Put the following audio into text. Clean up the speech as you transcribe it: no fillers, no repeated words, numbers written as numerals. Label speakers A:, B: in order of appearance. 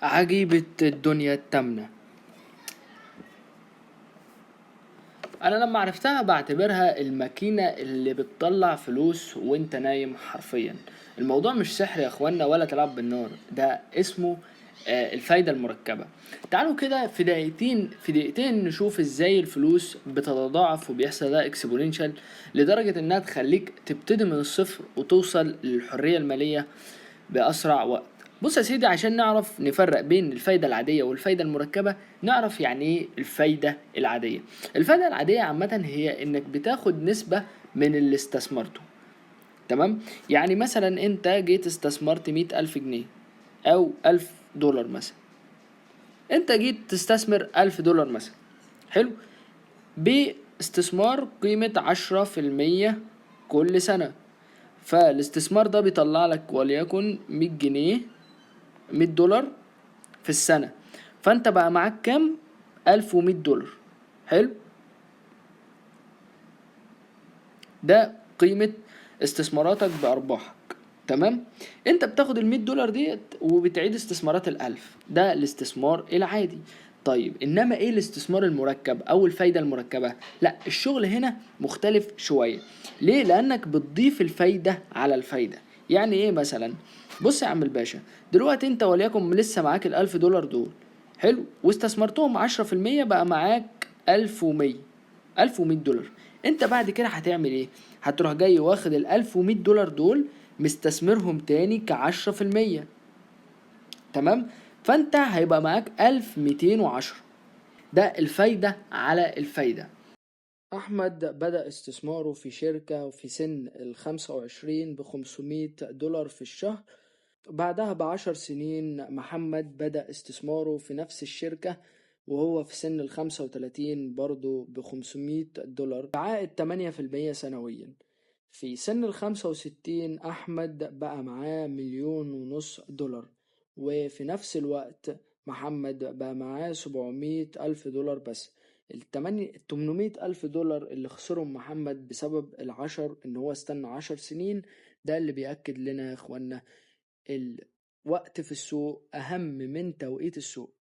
A: عجيبة الدنيا التامنة. انا لما عرفتها بعتبرها الماكينة اللي بتطلع فلوس وانت نايم حرفيا. الموضوع مش سحر يا اخوانا ولا تلعب بالنار، ده اسمه الفايدة المركبة. تعالوا كده في دقيقتين نشوف ازاي الفلوس بتتضاعف وبيحصل لها اكسبوننشال لدرجة انها تخليك تبتدي من الصفر وتوصل للحرية المالية بأسرع وقت. بص يا سيدي، عشان نعرف نفرق بين الفايدة العادية والفايدة المركبة نعرف يعني ايه الفايدة العادية. الفايدة العادية عامة هي انك بتاخد نسبة من اللي استثمرته. تمام؟ يعني مثلا انت جيت استثمرت 100,000 جنيه او 1000 دولار مثلا. انت جيت تستثمر 1000 دولار مثلا. حلو. باستثمار قيمة 10% كل سنة. فالاستثمار ده بيطلع لك وليكن 100 جنيه، 100 دولار في السنة. فانت بقى معاك كام؟ 1100 دولار. حلو. ده قيمة استثماراتك بأرباحك. تمام. انت بتاخد ال100 دولار ديت وبتعيد استثمارات ال1000. ده الاستثمار العادي. طيب انما ايه الاستثمار المركب او الفايدة المركبة؟ لا، الشغل هنا مختلف شوية. ليه؟ لانك بتضيف الفايدة على الفايدة. يعني ايه مثلا؟ بص يا عم الباشا، دلوقتي انت وليكن لسه معاك ال1000 دولار دول. حلو. واستثمرتهم 10%، بقى معاك 1100. 1100 دولار. انت بعد كده هتعمل ايه؟ هتروح جاي واخد ال1100 دولار دول مستثمرهم تاني ك10%. تمام. فانت هيبقى معاك 1210. ده الفايدة على الفايدة. أحمد بدأ استثماره في شركة في سن ال25 ب500 دولار في الشهر. بعدها ب10 سنين محمد بدأ استثماره في نفس الشركة وهو في سن ال35 برضو ب500 دولار بعائد 8% سنويا. في سن ال65 أحمد بقى معاه 1,500,000 دولار. وفي نفس الوقت محمد بقى معاه 700,000 دولار بس. 800,000 دولار اللي خسرهم محمد بسبب إن هو استنى 10 سنين. ده اللي بيأكد لنا يا إخوانا الوقت في السوق أهم من توقيت السوق.